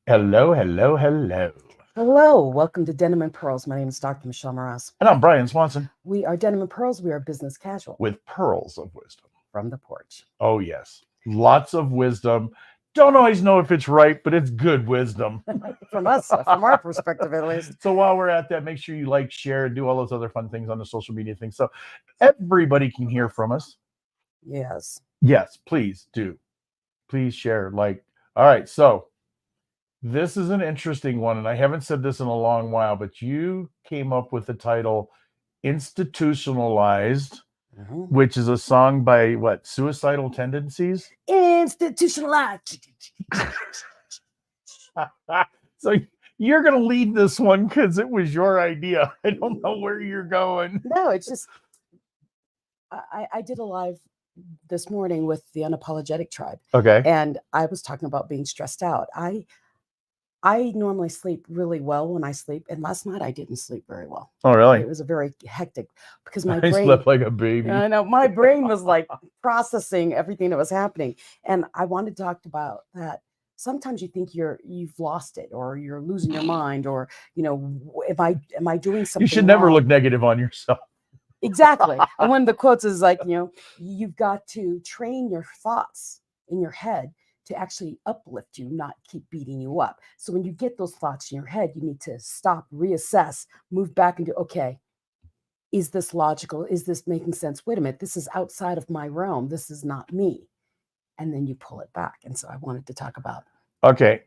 Hello, hello, hello. Hello, welcome to Denim and Pearls. My name is Dr. Michelle Moras. And I'm Brian Swanson We are Denim and Pearls. We are business casual with Pearls of Wisdom. from the porch. Oh, yes. Lots of wisdom. Don't always know if it's right, but it's good wisdom. From us, from our perspective at least. So while we're at that, make sure you like, share, and do all those other fun things on the social media things so everybody can hear from us. Yes. Yes, please do. Please share, like. All right, so this is an interesting one, and I haven't said this in a long while, but you came up with the title Institutionalized, which is a song by what? Suicidal Tendencies? Institutionalized. So you're going to lead this one because it was your idea. I don't know where you're going. No, it's just, I did a live this morning with the Unapologetic Tribe. Okay. And I was talking about being stressed out. I normally sleep really well when I sleep, and last night I didn't sleep very well. Oh, really? It was a very hectic because my I brain slept like a baby. I know my brain was like processing everything that was happening, and I wanted to talk about that. Sometimes you think you've lost it, or you're losing your mind, or am I doing something? You should never wrong? look negative on yourself. Exactly. And one of the quotes is like, you've got to train your thoughts in your head to actually uplift you, not keep beating you up. So when you get those thoughts in your head, you need to stop, reassess, move back into, okay, is this logical? Is this making sense? Wait a minute, this is outside of my realm. This is not me. And then you pull it back. And so I wanted to talk about. Okay.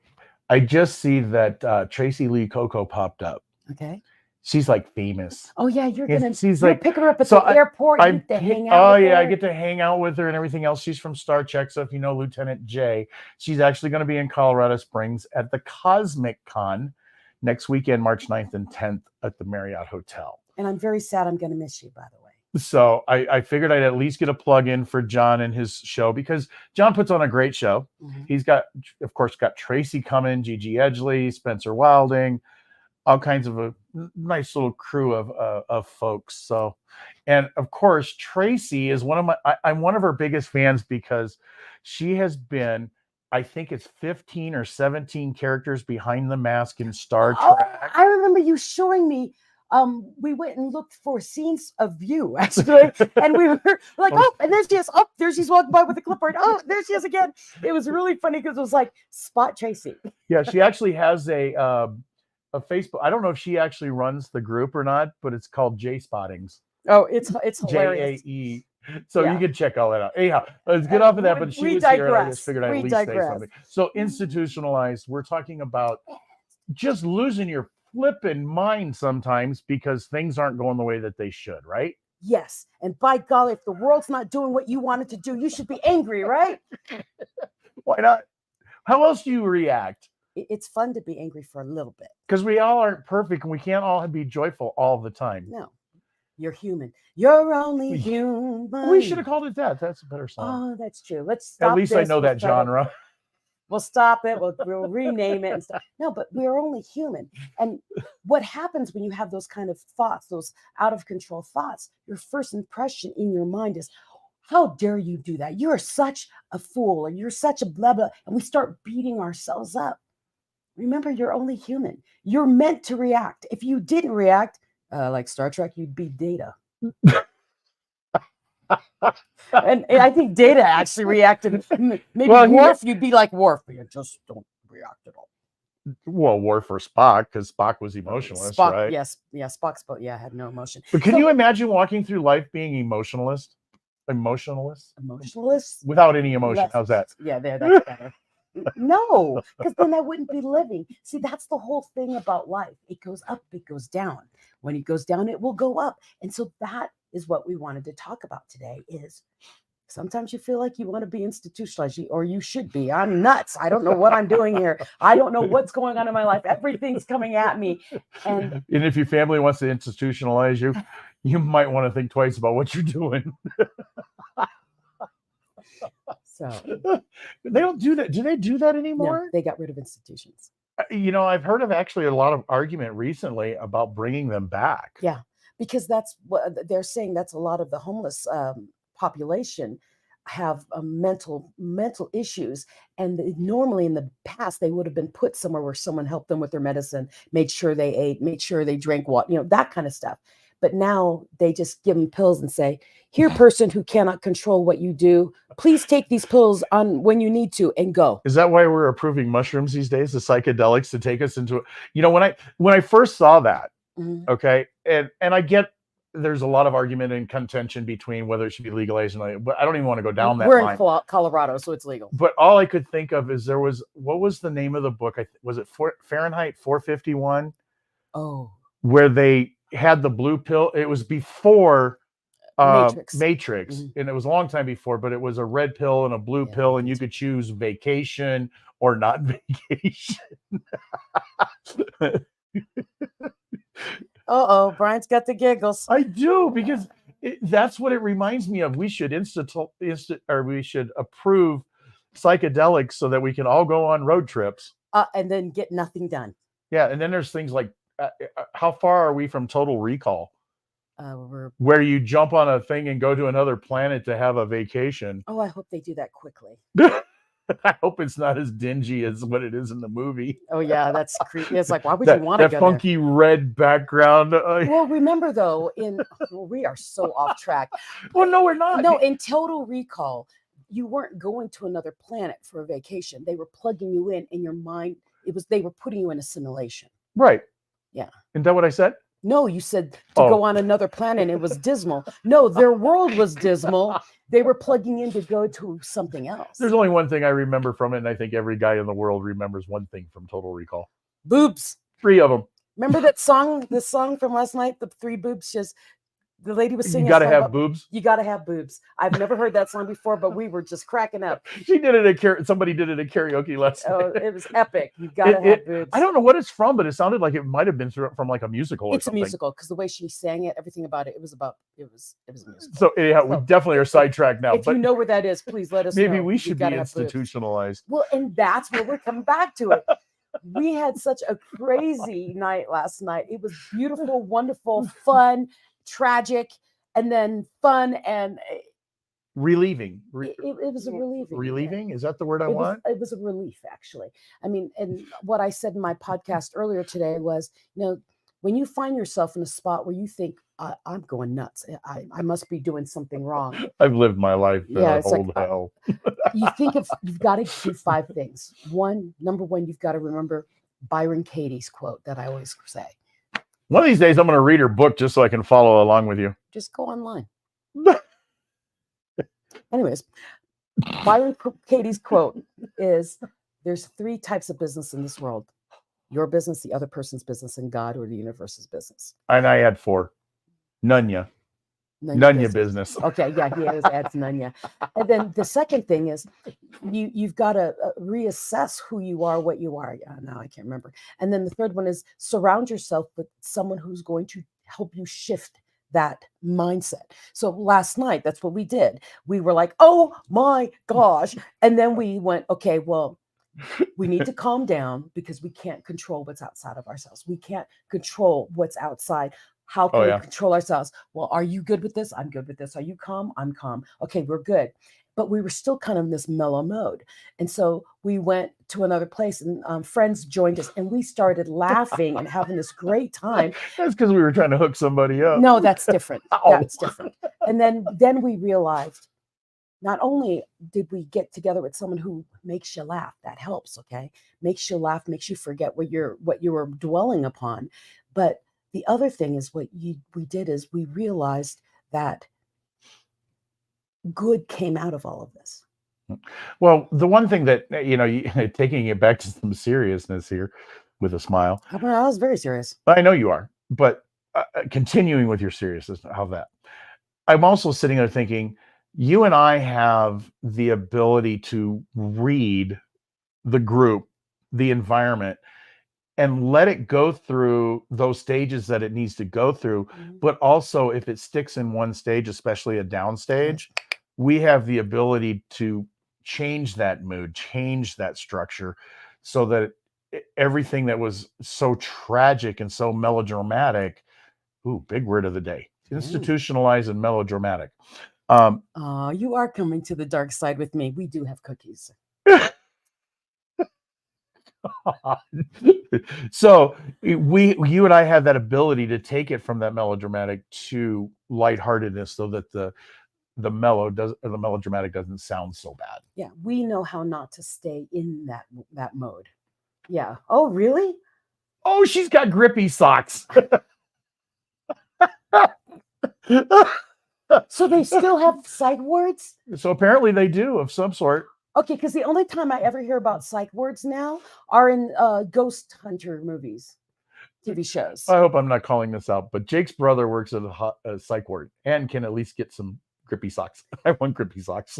I just see that Tracy Lee Coco popped up. Okay. She's like famous. Oh yeah, you're like picking her up at the airport. You get to hang out. Oh yeah, I get to hang out with her and everything else. She's from Star Trek, so if you know Lieutenant J, she's actually going to be in Colorado Springs at the Cosmic Con next weekend, March 9th and 10th at the Marriott Hotel. And I'm very sad. I'm going to miss you, by the way. So I figured I'd at least get a plug in for John and his show because John puts on a great show. Mm-hmm. He's got, of course, got Tracy coming, Gigi Edgley, Spencer Wilding, all kinds of a nice little crew of folks. So, and of course, Tracy is I'm one of her biggest fans because she has been, I think it's 15 or 17 characters behind the mask in Star Trek. I remember you showing me. We went and looked for scenes of you actually, and we were like, oh, and there she is. Oh, there she's walking by with a clipboard. Oh, there she is again. It was really funny because it was like spot Tracy. Yeah, she actually has a Facebook. I don't know if she actually runs the group or not, but it's called J Spottings. Oh, it's hilarious. JAE. So you can check all that out. Anyhow, let's get off of that. But she was here, and I just figured I'd at least say something. So institutionalized. We're talking about just losing your flipping mind sometimes because things aren't going the way that they should, right? Yes. And by golly, if the world's not doing what you want it to do, you should be angry, right? Why not? How else do you react? It's fun to be angry for a little bit. Because we all aren't perfect and we can't all be joyful all the time. No. You're human. You're only human. We should have called it that. That's a better song. Oh, that's true. Let's stop. At least I know that genre. We'll stop it. We'll rename it and stuff. No, but we're only human. And what happens when you have those kind of thoughts, those out of control thoughts, your first impression in your mind is, how dare you do that? You're such a fool, or you're such a blah, blah. And we start beating ourselves up. Remember, you're only human. You're meant to react. If you didn't react, like Star Trek, you'd be Data. and I think Data actually reacted. Maybe Worf, you'd be like Worf. You just don't react at all. Well, Worf or Spock, because Spock was emotionless, Spock, right? Yes, Spock had no emotion. But can you imagine walking through life being emotionalist? Emotionalist? Without any emotion. How's that? Yeah, that's better. No, because then I wouldn't be living. See, that's the whole thing about life. It goes up, it goes down. When it goes down, it will go up. And so that is what we wanted to talk about today is sometimes you feel like you want to be institutionalized, or you should be. I'm nuts. I don't know what I'm doing here. I don't know what's going on in my life. Everything's coming at me. And if your family wants to institutionalize you, you might want to think twice about what you're doing. So they don't do that. Do they do that anymore? No, they got rid of institutions. I've heard of actually a lot of argument recently about bringing them back. Yeah, because that's what they're saying. That's a lot of the homeless population. have mental issues, and normally in the past they would have been put somewhere where someone helped them with their medicine, made sure they ate, made sure they drank water, you know, that kind of stuff. But now they just give them pills and say, here, person who cannot control what you do, please take these pills on when you need to and go. Is that why we're approving mushrooms these days, the psychedelics, to take us into, you know, when I first saw that, okay, and I get there's a lot of argument and contention between whether it should be legalized or not, but I don't even want to go down that We're line. in Colorado, so it's legal. But all I could think of is what was the name of the book? Was it Fahrenheit 451? Oh, where they had the blue pill. It was before Matrix, and it was a long time before, but it was a red pill and a blue pill, and you could choose vacation or not vacation. Brian's got the giggles. I do, because that's what it reminds me of. We should we should approve psychedelics so that we can all go on road trips and then get nothing done. Yeah, and then there's things like how far are we from Total Recall? Where you jump on a thing and go to another planet to have a vacation. Oh, I hope they do that quickly. I hope it's not as dingy as what it is in the movie. Oh yeah, that's creepy. It's like, why would you want to go that funky there? red background? Well, remember though, we are so off track. Well, no, we're not. No, in Total Recall, you weren't going to another planet for a vacation. They were plugging you in your mind. They were putting you in a simulation. Right. Yeah. Isn't that what I said? No, you said to go on another planet. And it was dismal. No, their world was dismal. They were plugging in to go to something else. There's only one thing I remember from it, and I think every guy in the world remembers one thing from Total Recall. Boobs. 3 of them. Remember that song, the song from last night, the 3 boobs, just the lady was singing. You gotta have boobs. You gotta have boobs. I've never heard that song before, but we were just cracking up. She did it somebody did it at karaoke last night. Oh, it was epic. You gotta have boobs. I don't know what it's from, but it sounded like it might have been from like a musical. It's a musical because the way she sang it, everything about it, it was a musical. So anyhow, we definitely are sidetracked now. If you know where that is, please let us know. Maybe we should be institutionalized. Well, and that's where we're coming back to it. We had such a crazy night last night. It was beautiful, wonderful, fun, tragic, and then fun and relieving. It was a relieving. Relieving? Is that the word I want? It was a relief, actually. I mean, and what I said in my podcast earlier today was, when you find yourself in a spot where you think, I'm going nuts, I must be doing something wrong. I've lived my life it's old hell. You've got to do 5 things. Number one, you've got to remember Byron Katie's quote that I always say. One of these days, I'm going to read her book just so I can follow along with you. Just go online. Anyways, Byron Katie's quote is, there's 3 types of business in this world. Your business, the other person's business, and God or the universe's business. And I had 4. Nunya business. Okay, yeah, he adds Nunya. And then the second thing is you've got to reassess who you are, what you are. Yeah, now I can't remember. And then the third one is surround yourself with someone who's going to help you shift that mindset. So last night, that's what we did. We were like, oh my gosh. And then we went, okay, well, we need to calm down because we can't control what's outside of ourselves. We can't control what's outside. How can we control ourselves? Well, are you good with this? I'm good with this. Are you calm? I'm calm. Okay, we're good. But we were still kind of in this mellow mode. And so we went to another place and friends joined us and we started laughing and having this great time. That's because we were trying to hook somebody up. No, that's different. That's different. And then we realized not only did we get together with someone who makes you laugh, that helps, okay? Makes you laugh, makes you forget what you were dwelling upon. But the other thing is we did is we realized that good came out of all of this. Well, the one thing that, taking it back to some seriousness here with a smile. I was very serious. I know you are, but continuing with your seriousness, how that. I'm also sitting there thinking, you and I have the ability to read the group, the environment, and let it go through those stages that it needs to go through. Mm-hmm. But also, if it sticks in one stage, especially a down stage, we have the ability to change that mood, change that structure, so that everything that was so tragic and so melodramatic, big word of the day, institutionalized and melodramatic. You are coming to the dark side with me. We do have cookies. So you and I have that ability to take it from that melodramatic to lightheartedness, so that the melodramatic doesn't sound so bad. Yeah, we know how not to stay in that mode. Yeah. Oh, really? Oh, she's got grippy socks. So they still have sight words? So apparently they do, of some sort. Okay, because the only time I ever hear about sight words now are in ghost hunter movies, TV shows. I hope I'm not calling this out, but Jake's brother works at a psych ward and can at least get some grippy socks. I want grippy socks.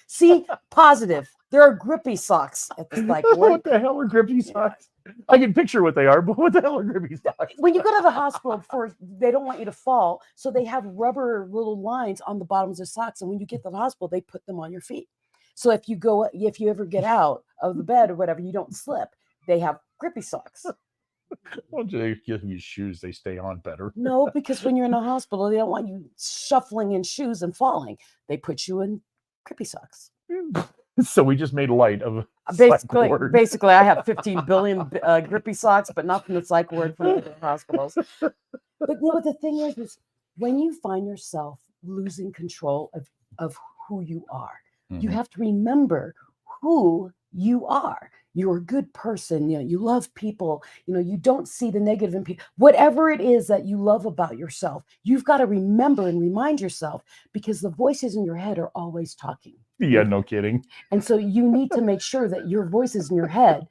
See, positive. There are grippy socks at the psych ward. What the hell are grippy socks? I can picture what they are, but what the hell are grippy socks? When you go to the hospital, they don't want you to fall, so they have rubber little lines on the bottoms of socks, and when you get to the hospital, they put them on your feet. So if you ever get out of the bed or whatever, you don't slip. They have grippy socks. Why don't they give you shoes? They stay on better. No, because when you're in a hospital, they don't want you shuffling in shoes and falling. They put you in grippy socks. So we just made light of basically, I have 15 billion grippy socks, but not from the psych ward, from the hospitals. But the thing is when you find yourself losing control of who you are, you have to remember who you are. You're a good person. You love people. You don't see the negative in people. Whatever it is that you love about yourself, you've got to remember and remind yourself, because the voices in your head are always talking. Yeah, no kidding. And so you need to make sure that your voices in your head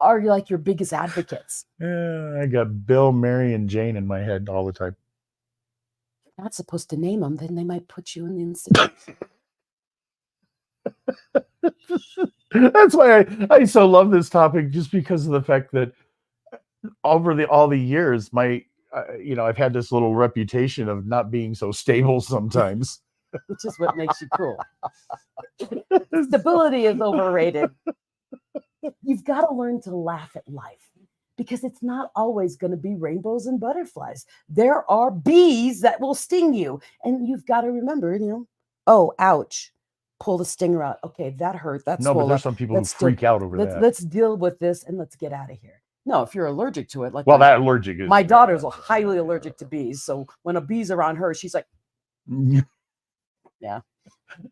are like your biggest advocates. I got Bill, Mary, and Jane in my head all the time. You're not supposed to name them, then they might put you in the institution. That's why I so love this topic, just because of the fact that over all the years, I've had this little reputation of not being so stable sometimes. Which is what makes you cool. Stability is overrated. You've got to learn to laugh at life, because it's not always going to be rainbows and butterflies. There are bees that will sting you, and you've got to remember, oh, ouch. Pull the stinger out. Okay, that hurt. That's no, but there's some people who freak out over that. Let's deal with this and let's get out of here. No, if you're allergic to it, that allergic is. My daughter's highly allergic to bees, so when a bee's around her, she's like, yeah.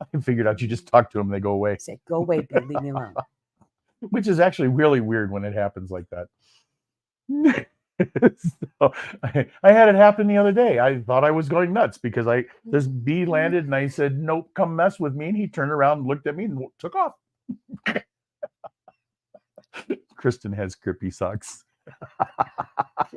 I figured out you just talk to them, they go away. Say, go away, bee, leave me alone. Which is actually really weird when it happens like that. So, I had it happen the other day. I thought I was going nuts because this bee landed and I said, "Nope, come mess with me." And he turned around, looked at me, and took off. Kristen has grippy socks.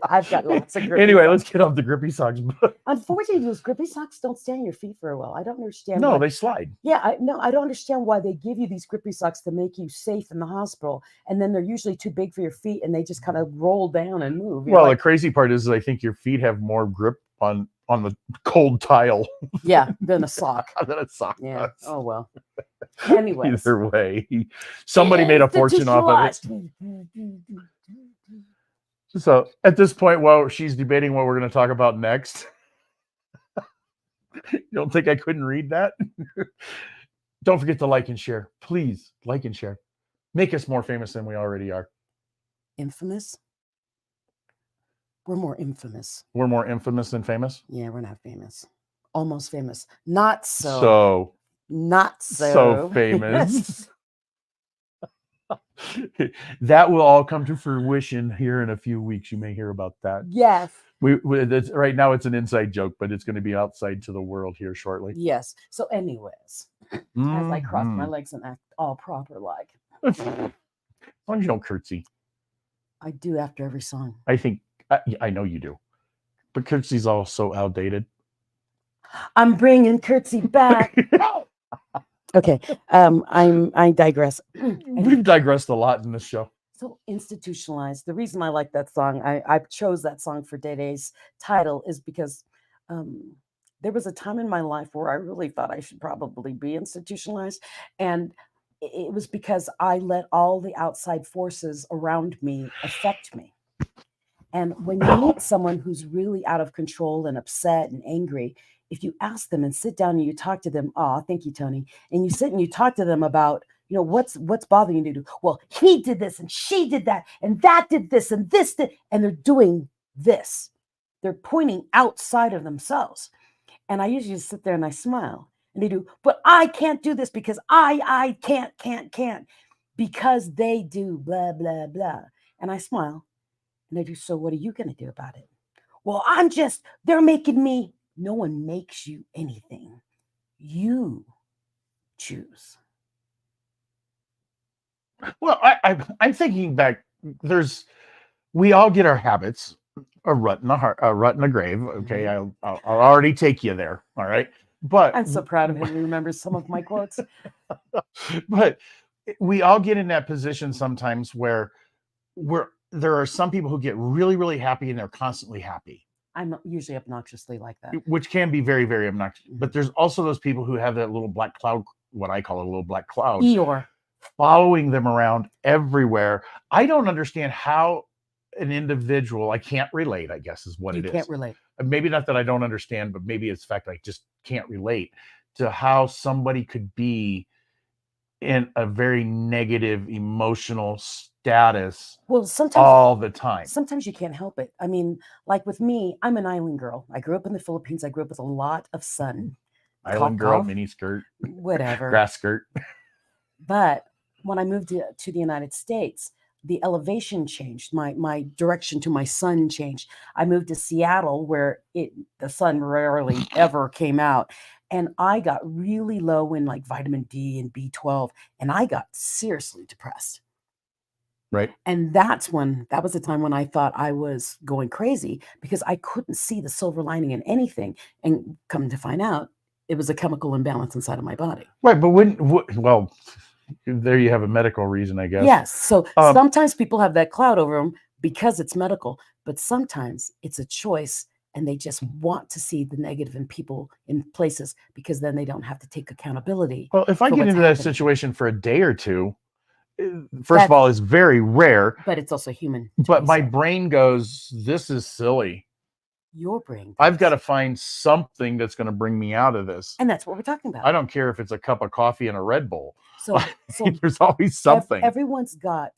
I've got lots of grippy Anyway, socks. Let's get off the grippy socks. Unfortunately, those grippy socks don't stay on your feet very well. I don't understand. No, they slide. Yeah, I don't understand why they give you these grippy socks to make you safe in the hospital, and then they're usually too big for your feet, and they just kind of roll down and move. Well, the crazy part is I think your feet have more grip on the cold tile. Yeah, than a sock. Than a sock. Yeah. Does. Oh well. Anyway. Either way, somebody made a fortune off of it. So at this point, while she's debating what we're going to talk about next, you don't think I couldn't read that? Don't forget to like and share. Please like and share. Make us more famous than we already are. Infamous? We're more infamous. We're more infamous than famous? Yeah, we're not famous. Almost famous. Not so. So. Not so. So famous. That will all come to fruition here in a few weeks. You may hear about that. Yes. Right now it's an inside joke, but it's going to be outside to the world here shortly. Yes. So anyways, as I cross my legs and act all proper like. As long as you don't curtsy. I do after every song. I think, I know you do. But curtsy's all so outdated. I'm bringing curtsy back. Okay, I digress. We've digressed a lot in this show. So Institutionalized. The reason I like that song, I chose that song for Dede's title, is because there was a time in my life where I really thought I should probably be institutionalized, and it was because I let all the outside forces around me affect me. And when you meet someone who's really out of control and upset and angry, if you ask them and sit down and you talk to them, oh, thank you, Tony, and you sit and you talk to them about, what's bothering you to do. Well, he did this and she did that and that did this and this did, and they're doing this. They're pointing outside of themselves. And I usually just sit there and I smile. And they do, but I can't do this because I can't, because they do blah, blah, blah. And I smile. And they do, so what are you going to do about it? Well, they're making me. No one makes you anything. You choose. Well, I'm thinking back. We all get our habits. A rut in a grave. Okay, I'll already take you there. All right, but I'm so proud of him. He remembers some of my quotes. But we all get in that position sometimes where there are some people who get really, really happy and they're constantly happy. I'm usually obnoxiously like that, which can be very, very obnoxious. But there's also those people who have that little black cloud, what I call a little black cloud, Eeyore, following them around everywhere. I don't understand how an individual, I can't relate, I guess is what it is. You can't relate. Maybe not that I don't understand, but maybe it's the fact I just can't relate to how somebody could be in a very negative emotional status all the time. Sometimes you can't help it. I mean, like with me, I'm an island girl. I grew up in the Philippines. I grew up with a lot of sun. Island girl, mini skirt, whatever, grass skirt. But when I moved to the United States, the elevation changed. My direction to my sun changed. I moved to Seattle, where the sun rarely ever came out. And I got really low in like vitamin D and B12, and I got seriously depressed. Right. And that was the time when I thought I was going crazy because I couldn't see the silver lining in anything. And come to find out, it was a chemical imbalance inside of my body. Right. But there you have a medical reason, I guess. Yes. So sometimes people have that cloud over them because it's medical, but sometimes it's a choice. And they just want to see the negative in people, in places, because then they don't have to take accountability. Well, if I get into that situation for a day or two, first of all, it's very rare. But it's also human. But my brain goes, this is silly. Your brain. I've got to find something that's going to bring me out of this. And that's what we're talking about. I don't care if it's a cup of coffee and a Red Bull. So there's always something. Everyone's got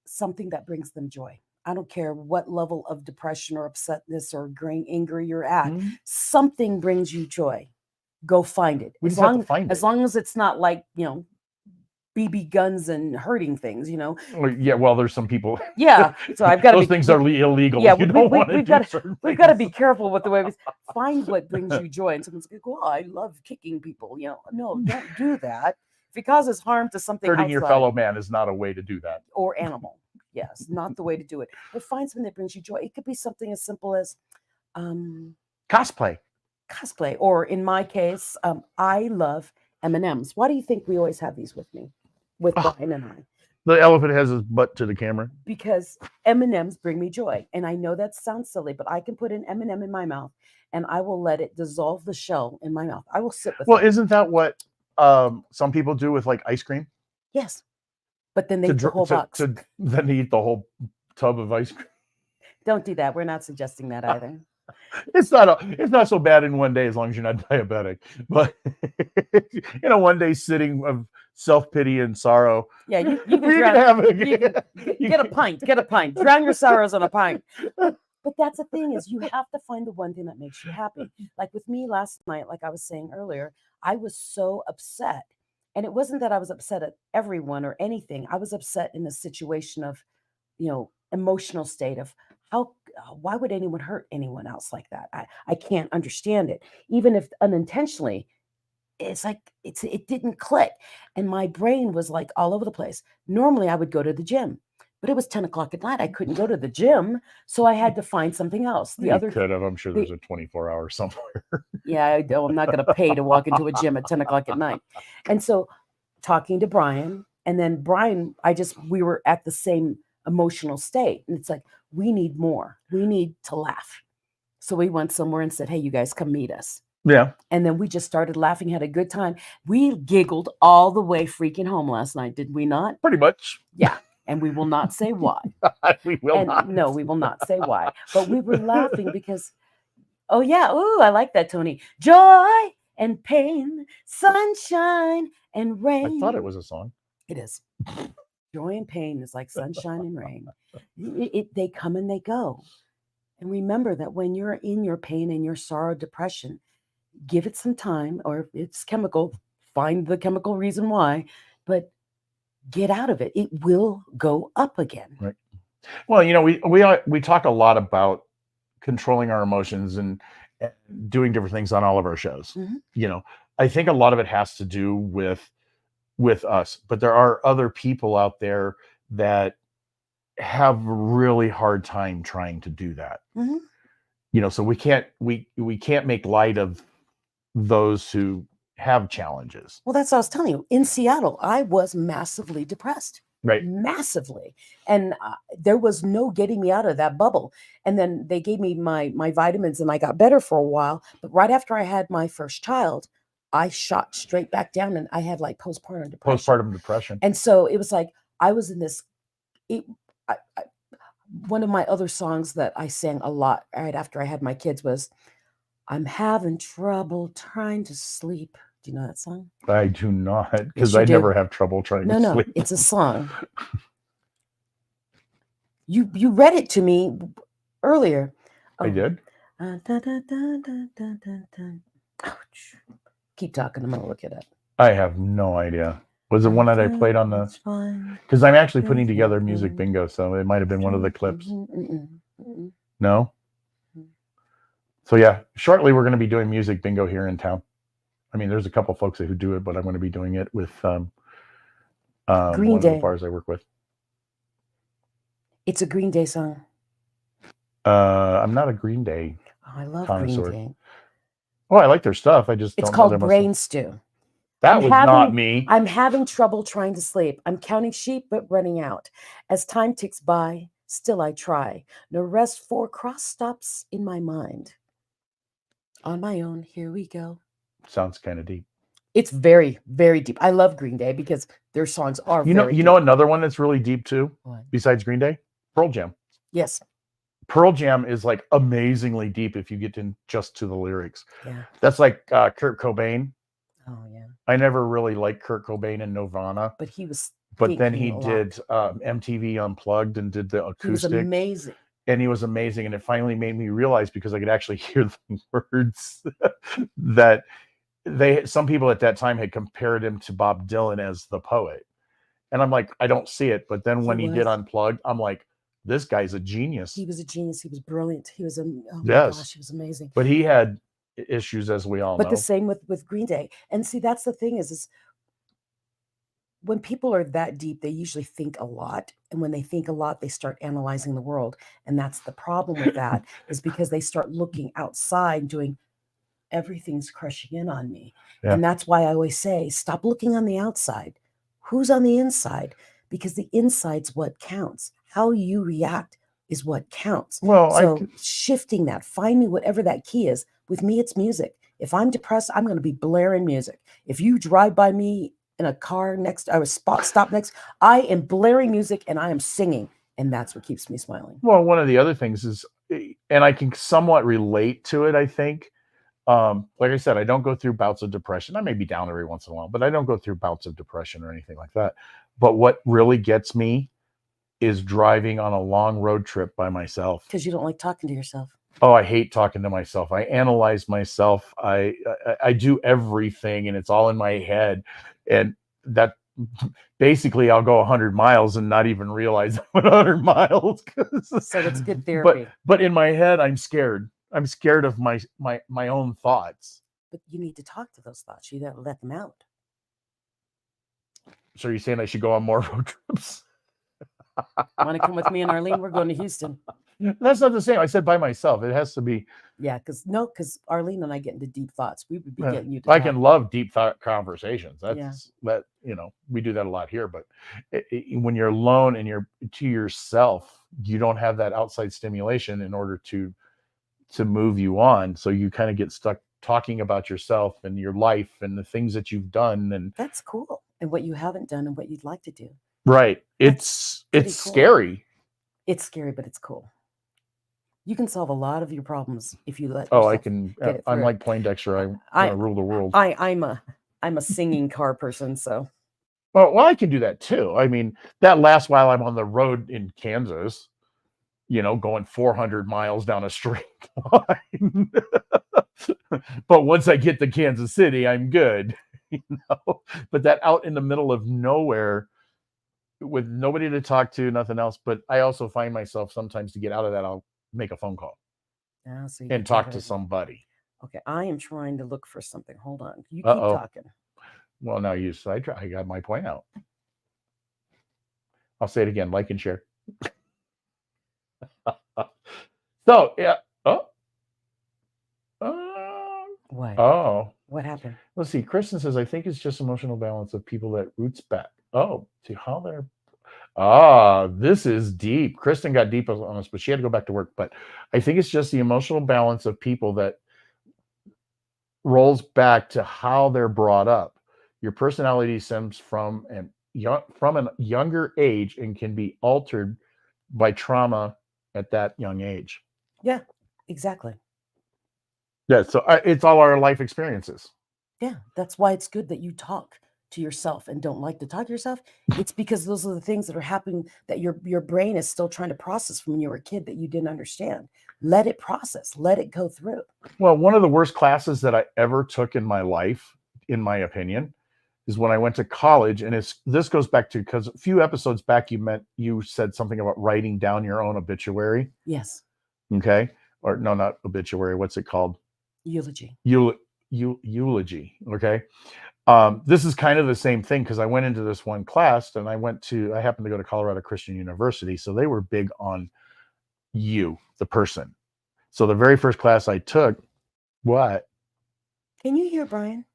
something that brings them joy. I don't care what level of depression or upsetness or anger you're at. Mm-hmm. Something brings you joy. Go find it. As long as it's not like, BB guns and hurting things, Yeah, well, there's some people. Yeah, so I've got those things are illegal. Yeah, we've got to be careful with the way we find what brings you joy. And someone's going to go, "Oh, I love kicking people." No, don't do that. If it causes harm to something, hurting your fellow man is not a way to do that. Or animal. Yes, not the way to do it. But find something that brings you joy. It could be something as simple as cosplay. Or in my case, I love M&Ms. Why do you think we always have these with me? With Brian and I. The elephant has his butt to the camera. Because M&Ms bring me joy. And I know that sounds silly, but I can put an M&M in my mouth and I will let it dissolve the shell in my mouth. I will sit with it. Well, isn't that what some people do with like ice cream? Yes. But then they eat the whole box. Then they eat the whole tub of ice cream. Don't do that. We're not suggesting that either. It's not so bad in one day as long as you're not diabetic. But one day sitting of self-pity and sorrow. Yeah, you get a pint. Get a pint. Drown your sorrows on a pint. But that's the thing is you have to find the one thing that makes you happy. Like with me last night, like I was saying earlier, I was so upset. And it wasn't that I was upset at everyone or anything. I was upset in the situation of, emotional state of why would anyone hurt anyone else like that? I can't understand it. Even if unintentionally, it's like it didn't click. And my brain was like all over the place. Normally I would go to the gym, but it was 10 o'clock at night. I couldn't go to the gym. So I had to find something else. I'm sure there's a 24-hour somewhere. Yeah, I'm not going to pay to walk into a gym at 10 o'clock at night. And so talking to Brian, and then Brian, we were at the same emotional state. And it's like, we need more. We need to laugh. So we went somewhere and said, hey, you guys come meet us. Yeah. And then we just started laughing, had a good time. We giggled all the way freaking home last night, did we not? Pretty much. Yeah. And we will not say why. We will not. No, we will not say why. But we were laughing because Oh yeah. Ooh, I like that, Tony. Joy and pain, sunshine and I rain. thought it was a song. It is. Joy and pain is like sunshine and rain. They come and they go. And remember that when you're in your pain and your sorrow, depression, give it some time, or if it's chemical, find the chemical reason why, but get out of it. It will go up again. Right. Well, we talk a lot about controlling our emotions and doing different things on all of our shows. Mm-hmm. I think a lot of it has to do with us, but there are other people out there that have a really hard time trying to do that. Mm-hmm. So we can't make light of those who have challenges. Well, that's what I was telling you. In Seattle, I was massively depressed. Right. Massively. And there was no getting me out of that bubble. And then they gave me my vitamins and I got better for a while. But right after I had my first child, I shot straight back down and I had like postpartum depression. And so it was like I was in this. One of my other songs that I sang a lot right after I had my kids was, I'm having trouble trying to sleep. Do you know that song? I do not, because Yes, I never have trouble trying to sleep. No, it's a song. You read it to me earlier. I did. Ouch. Keep talking. I'm gonna look it up. I have no idea. Was it one that I played on the? Because I'm actually putting together music bingo, so it might have been one of the clips. No. So yeah, shortly we're going to be doing music bingo here in town. I mean, there's a couple folks who do it, but I'm going to be doing it with Green one Day. of the bars I work with. It's a Green Day song. I'm not a Green Day. Oh, I love connoisseur. Green Day. Oh, I like their stuff. I just it's don't called know Brain Stew. That was not me. I'm having trouble trying to sleep. I'm counting sheep, but running out. As time ticks by, still I try. No rest for cross stops in my mind. On my own, here we go. Sounds kind of deep. It's very, very deep. I love Green Day because their songs are very deep. know another one that's really deep too, what? Besides Green Day? Pearl Jam. Yes. Pearl Jam is like amazingly deep if you get just to the lyrics. Yeah. That's like Kurt Cobain. Oh yeah. I never really liked Kurt Cobain and Nirvana. But he was. But then he did MTV Unplugged and did the acoustic. He was amazing. And he was amazing. And it finally made me realize, because I could actually hear the words, that some people at that time had compared him to Bob Dylan as the poet. And I'm like, I don't see it. But then when he did Unplugged, I'm like, this guy's a genius. He was a genius. He was brilliant. He was gosh, he was amazing. But he had issues, as we all know. But the same with Green Day. And see, that's the thing is when people are that deep, they usually think a lot. And when they think a lot, they start analyzing the world. And that's the problem with that is because they start looking outside, doing everything's crushing in on me. Yeah. And that's why I always say, stop looking on the outside. Who's on the inside? Because the inside's what counts. How you react is what counts. Well, so shifting that, finding whatever that key is. With me, it's music. If I'm depressed, I'm going to be blaring music. If you drive by me in a car stop next, I am blaring music and I am singing. And that's what keeps me smiling. Well, one of the other things is, and I can somewhat relate to it, I think. Like I said, I don't go through bouts of depression. I may be down every once in a while, but I don't go through bouts of depression or anything like that. But what really gets me is driving on a long road trip by myself. Because you don't like talking to yourself. Oh, I hate talking to myself. I analyze myself. I do everything, and it's all in my head. And that basically, I'll go 100 miles and not even realize I'm 100 miles. So it's good therapy. But in my head, I'm scared. I'm scared of my own thoughts. But you need to talk to those thoughts. You got to let them out. So you're saying I should go on more road trips? Want to come with me and Arlene? We're going to Houston. That's not the same. I said by myself. It has to be. Yeah, because Arlene and I get into deep thoughts. We would be getting you to I can love deep thought conversations. That's that, we do that a lot here. But when you're alone and you're to yourself, you don't have that outside stimulation in order to move you on. So you kind of get stuck talking about yourself and your life and the things that you've done. And that's cool. And what you haven't done and what you'd like to do. Right. It's cool. Scary. It's scary, but it's cool. You can solve a lot of your problems if you let Oh, I yourself can. get it I'm through. like Poindexter. I'm I- gonna rule the world. I'm a singing car person, so Well, I can do that too. I mean, that lasts while I'm on the road in Kansas, going 400 miles down a straight line. But once I get to Kansas City, I'm good. But that out in the middle of nowhere with nobody to talk to, nothing else. But I also find myself sometimes to get out of that, I'll make a phone call yeah, so you and get talk tired to of it. somebody. Okay, I am trying to look for something. Hold on. You keep Uh-oh. talking. Well, now I got my point out. I'll say it again, like and share. So, yeah. Oh. What? Oh. What happened? Let's see. Kristen says, I think it's just emotional balance of people that roots back. Oh, to how they're. This is deep. Kristen got deep on us, but she had to go back to work. But I think it's just the emotional balance of people that rolls back to how they're brought up. Your personality stems from a younger age and can be altered by trauma at that young age. Yeah, exactly. Yeah, so it's all our life experiences. Yeah, that's why it's good that you talk to yourself and don't like to talk to yourself. It's because those are the things that are happening that your brain is still trying to process from when you were a kid that you didn't understand. Let it process, let it go through. Well, one of the worst classes that I ever took in my life, in my opinion, is when I went to college. And this goes back to, because a few episodes back you said something about writing down your own obituary. Yes. Okay. Or no, not obituary. What's it called? Eulogy. Eulogy. Okay. This is kind of the same thing, because I went into this one class and I happened to go to Colorado Christian University. So they were big on you, the person. So the very first class I took, what? Can you hear Brian?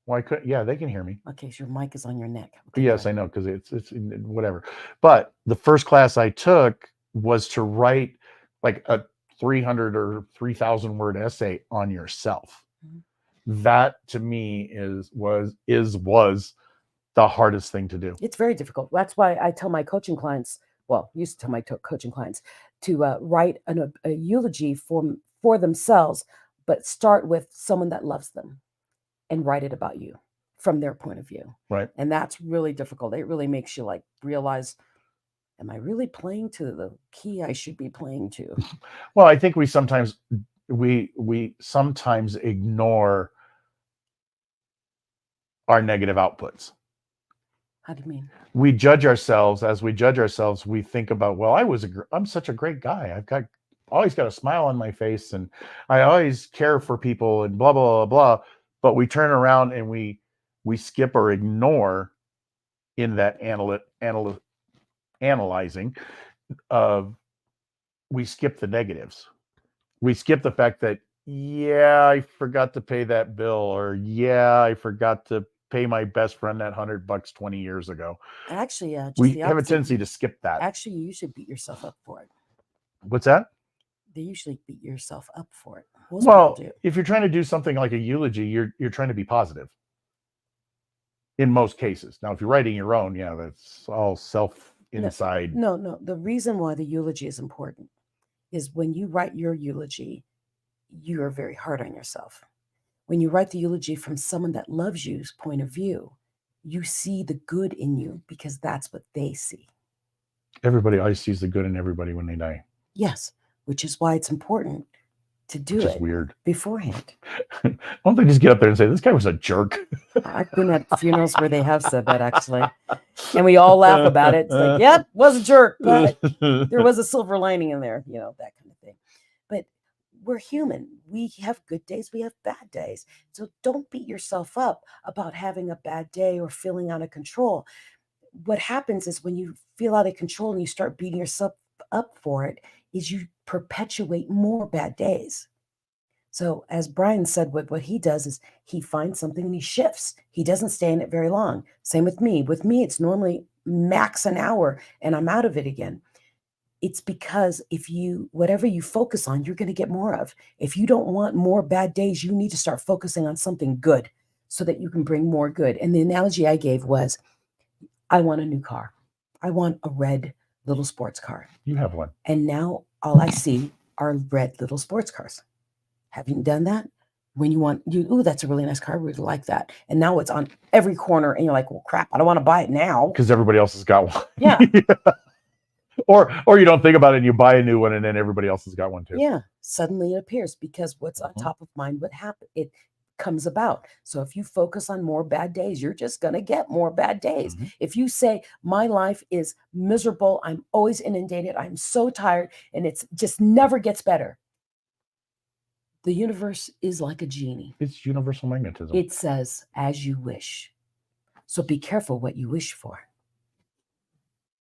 Why couldn't? Yeah, they can hear me. Okay, so your mic is on your neck. Okay, Yes, I know, because it's whatever. But the first class I took was to write like a 300 or 3,000 word essay on yourself. Mm-hmm. That to me was the hardest thing to do. It's very difficult. That's why I tell my coaching clients, used to tell my coaching clients to write a eulogy for themselves, but start with someone that loves them and write it about you from their point of view. Right. And that's really difficult. It really makes you realize, am I really playing to the key I should be playing to? Well, I think we sometimes ignore our negative outputs. How do you mean? We judge ourselves. As we judge ourselves, we think about, well, I'm such a great guy. I've always got a smile on my face, and I always care for people, and blah blah blah blah. But we turn around and we skip or ignore in that analyzing of we skip the negatives. We skip the fact that, yeah, I forgot to pay that bill, or yeah, I forgot to pay my best friend that $100 20 years ago. Actually, we have a tendency to skip that. Actually, you should beat yourself up for it. What's that? They usually beat yourself up for it. Most people do. If you're trying to do something like a eulogy, you're trying to be positive. In most cases. Now, if you're writing your own, yeah, that's all self inside. No. The reason why the eulogy is important is when you write your eulogy, you are very hard on yourself. When you write the eulogy from someone that loves you's point of view, you see the good in you because that's what they see. Everybody always sees the good in everybody when they die. Yes, which is why it's important to do it weird beforehand. Why don't they just get up there and say, this guy was a jerk? I've been at funerals where they have said that, actually. And we all laugh about it. It's like, yep, was a jerk, but there was a silver lining in there, that kind of thing. But we're human. We have good days. We have bad days. So don't beat yourself up about having a bad day or feeling out of control. What happens is when you feel out of control and you start beating yourself up for it, is you perpetuate more bad days. So as Brian said, what he does is he finds something and he shifts. He doesn't stay in it very long. Same with me. With me, it's normally max an hour and I'm out of it again. It's because whatever you focus on, you're going to get more of. If you don't want more bad days, you need to start focusing on something good so that you can bring more good. And the analogy I gave was, I want a new car. I want a red little sports car. You have one. And now all I see are red little sports cars. Have you done that? When you want, ooh, that's a really nice car. We like that. And now it's on every corner, and you're like, well, crap, I don't want to buy it now. Because everybody else has got one. Yeah. Or you don't think about it and you buy a new one and then everybody else has got one too. Yeah. Suddenly it appears because what's on top of mind, what happened, it comes about. So if you focus on more bad days, you're just going to get more bad days. If you say, my life is miserable, I'm always inundated, I'm so tired, and it's just never gets better. The universe is like a genie. It's universal magnetism. It says, as you wish. So be careful what you wish for.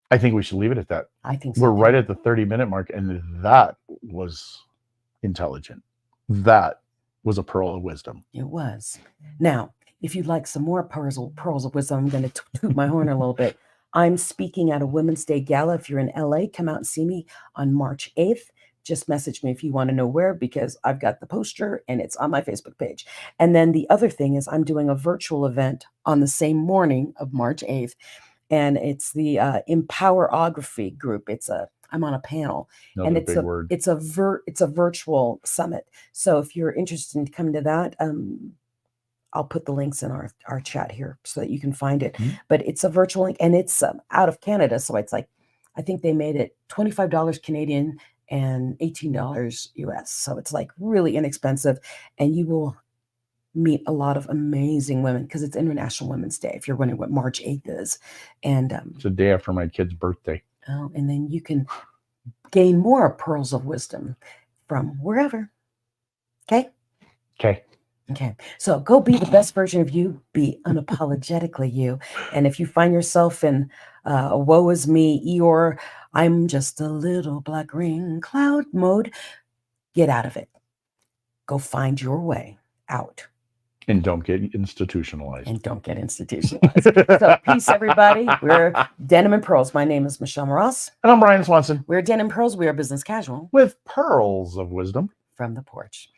I think we should leave it at that. I think so. We're right at the 30-minute mark, and that was intelligent. That was a pearl of wisdom. It was. Now, if you'd like some more pearls of wisdom, I'm going to toot my horn a little bit. I'm speaking at a Women's Day Gala. If you're in LA, come out and see me on March 8th. Just message me if you want to know where, because I've got the poster and it's on my Facebook page. And then the other thing is I'm doing a virtual event on the same morning of March 8th. And it's the Empowerography group. I'm on a panel. Another and big word. It's a virtual summit. So if you're interested in coming to that, I'll put the links in our chat here so that you can find it. But it's a virtual link, and it's out of Canada. So it's like, I think they made it $25 Canadian and $18 US. So it's like really inexpensive, and you will meet a lot of amazing women because it's International Women's Day. If you're wondering what March 8th is. And it's the day after my kid's birthday. Oh, and then you can gain more pearls of wisdom from wherever. Okay? Okay. So go be the best version of you. Be unapologetically you. And if you find yourself in woe is me, Eeyore, I'm just a little black ring cloud mode, get out of it. Go find your way out. And don't get institutionalized. So peace, everybody. We're Denim and Pearls. My name is Michelle Moras. And I'm Brian Swanson. We're Denim and Pearls. We are business casual. With pearls of wisdom. From the porch.